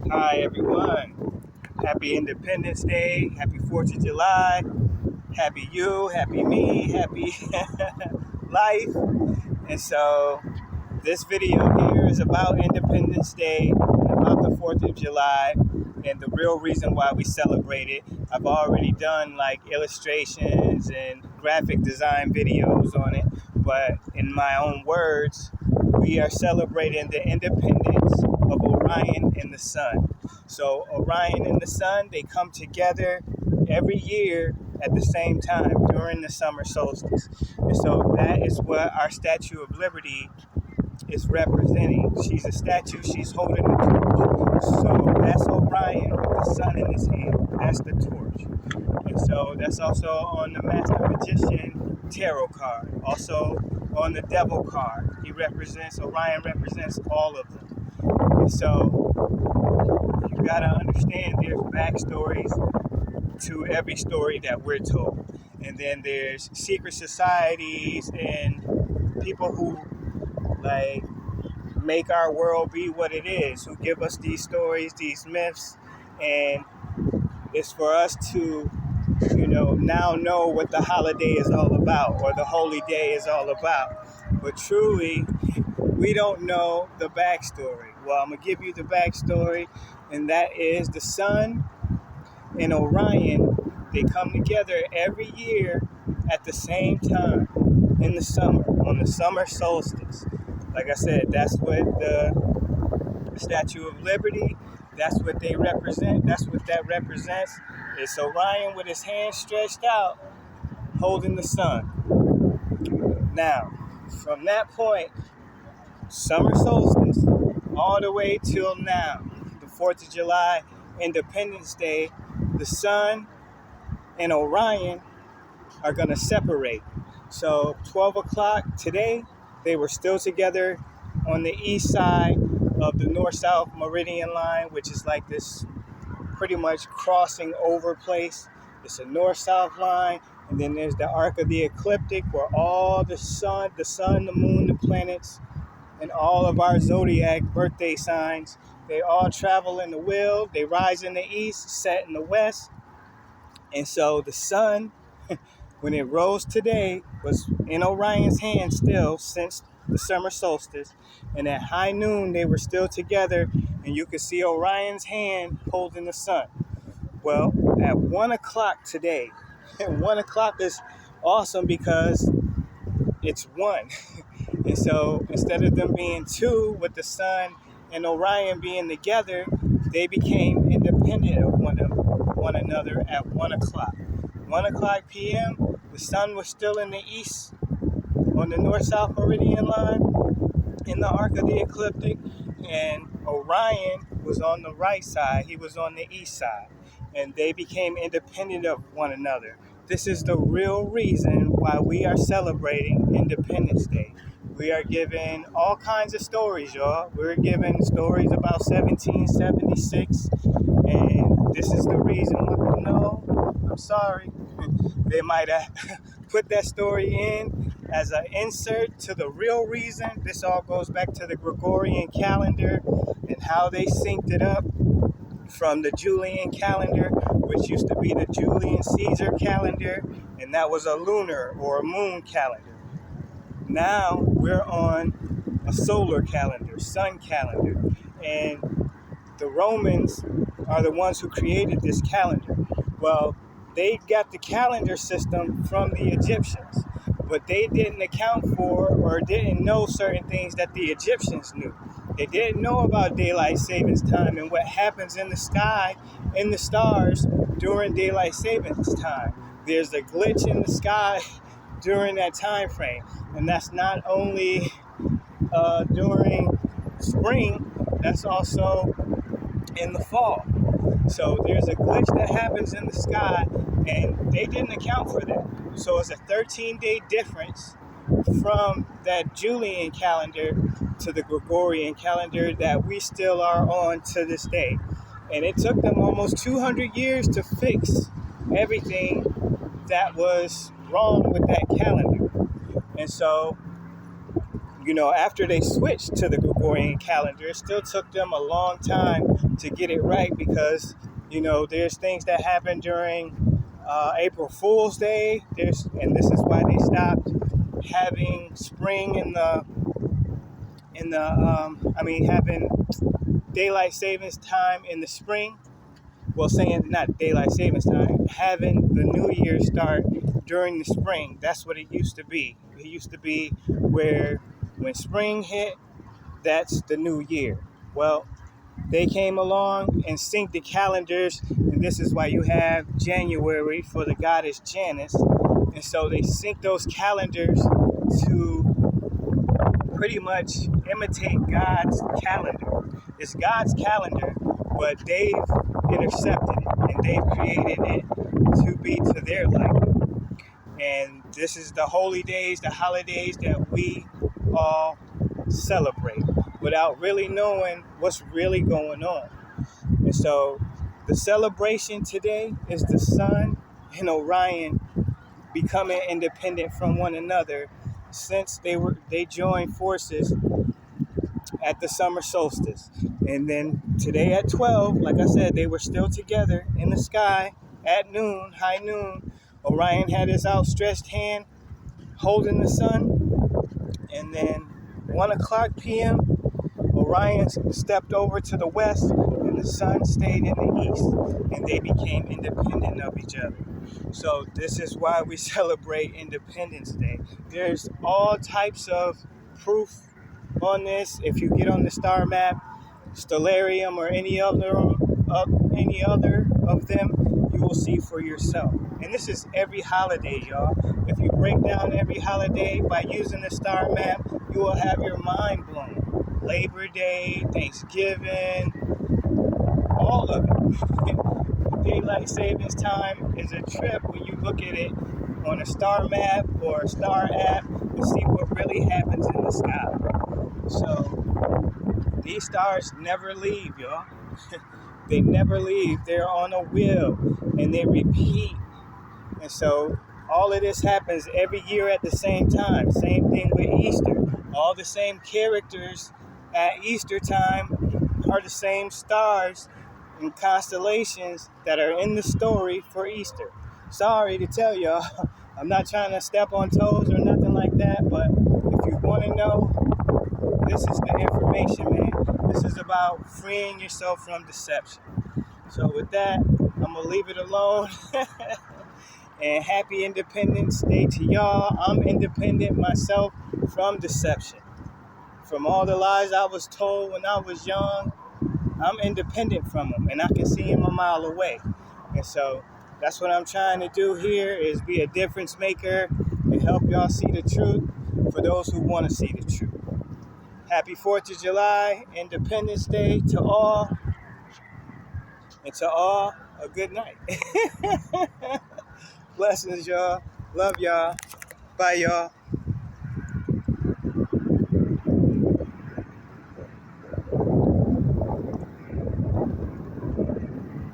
Hi, everyone. Happy Independence Day. Happy 4th of July. Happy you. Happy me. Happy life. And so, this video here is about Independence Day and about the 4th of July and the real reason why we celebrate it. I've already done like illustrations and graphic design videos on it, but in my own words, we are celebrating the independence of Orion and the Sun. So Orion and the Sun, they come together every year at the same time during the summer solstice. And so that is what our Statue of Liberty is representing. She's a statue, she's holding a torch. So that's Orion with the sun in his hand. That's the torch. And so that's also on the Master Magician tarot card. Also on the Devil card. Orion represents all of them. And so you gotta understand there's backstories to every story that we're told. And then there's secret societies and people who like make our world be what it is, who give us these stories, these myths, and it's for us to, now know what the holiday is all about or the holy day is all about. But truly, we don't know the backstory. Well, I'm gonna give you the backstory, and that is the sun and Orion, they come together every year at the same time in the summer, on the summer solstice. Like I said, that's what the Statue of Liberty, that's what they represent, that's what that represents. It's Orion with his hand stretched out, holding the sun. Now, from that point, summer solstice, all the way till now, the 4th of July, Independence Day, the sun and Orion are going to separate. So 12 o'clock today, they were still together on the east side of the north-south meridian line, which is like this pretty much crossing over place. It's a north-south line, and then there's the arc of the ecliptic where all the sun, the moon, the planets, and all of our zodiac birthday signs, they all travel in the wheel. They rise in the east, set in the west. And so the sun, when it rose today, was in Orion's hand still since the summer solstice. And at high noon, they were still together, and you could see Orion's hand holding the sun. Well, at 1 o'clock today, 1 o'clock is awesome because it's 1. And so instead of them being 2 with the sun and Orion being together, they became independent of one another at 1 o'clock. 1 o'clock p.m., the sun was still in the east on the north-south meridian line in the arc of the ecliptic, and Orion was on the right side. He was on the east side, and they became independent of one another. This is the real reason why we are celebrating Independence Day. We are given all kinds of stories, y'all. We're given stories about 1776, and this is the reason why. No, I'm sorry. They might have put that story in as an insert to the real reason. This all goes back to the Gregorian calendar and how they synced it up from the Julian calendar, which used to be the Julian Caesar calendar, and that was a lunar or a moon calendar. Now we're on a solar calendar, sun calendar, and the Romans are the ones who created this calendar. Well, they got the calendar system from the Egyptians, but they didn't account for or didn't know certain things that the Egyptians knew. They didn't know about daylight savings time and what happens in the sky, in the stars during daylight savings time. There's a glitch in the sky during that time frame, and that's not only during spring, that's also in the fall. So there's a glitch that happens in the sky, and they didn't account for that. So it's a 13-day difference from that Julian calendar to the Gregorian calendar that we still are on to this day. And it took them almost 200 years to fix everything that was wrong with that calendar. And so after they switched to the Gregorian calendar, it still took them a long time to get it right because, there's things that happen during April Fool's Day. And this is why they stopped having spring having daylight savings time in the spring. Well, saying not daylight savings time, having the new year start during the spring. That's what it used to be. It used to be where when spring hit, that's the new year. Well, they came along and synced the calendars, and this is why you have January for the goddess Janus. And so they synced those calendars to pretty much imitate God's calendar. It's God's calendar, but they've intercepted it and they've created it to be to their liking. And this is the holy days, the holidays that we all celebrate without really knowing what's really going on. And so the celebration today is the sun and Orion becoming independent from one another since they joined forces at the summer solstice. And then today at 12, like I said, they were still together in the sky at noon, high noon. Orion had his outstretched hand holding the sun. And then 1 o'clock p.m., Orion stepped over to the west and the sun stayed in the east. And they became independent of each other. So this is why we celebrate Independence Day. There's all types of proof on this. If you get on the star map, Stellarium, or any other of them, you will see for yourself. And this is every holiday, y'all. If you break down every holiday by using the star map, you will have your mind blown. Labor Day, Thanksgiving, all of it. Daylight savings time is a trip when you look at it on a star map or a star app and see what really happens in the sky. So these stars never leave, y'all. They never leave. They're on a wheel and they repeat. And so all of this happens every year at the same time. Same thing with Easter. All the same characters at Easter time are the same stars and constellations that are in the story for Easter. Sorry to tell y'all, I'm not trying to step on toes or nothing like that, but if you want to know, this is the information, man. This is about freeing yourself from deception. So with that, I'm going to leave it alone. And happy Independence Day to y'all. I'm independent myself from deception. From all the lies I was told when I was young, I'm independent from them, and I can see them a mile away. And so that's what I'm trying to do here, is be a difference maker and help y'all see the truth for those who want to see the truth. Happy 4th of July, Independence Day to all, and to all, a good night. Blessings, y'all. Love y'all. Bye, y'all.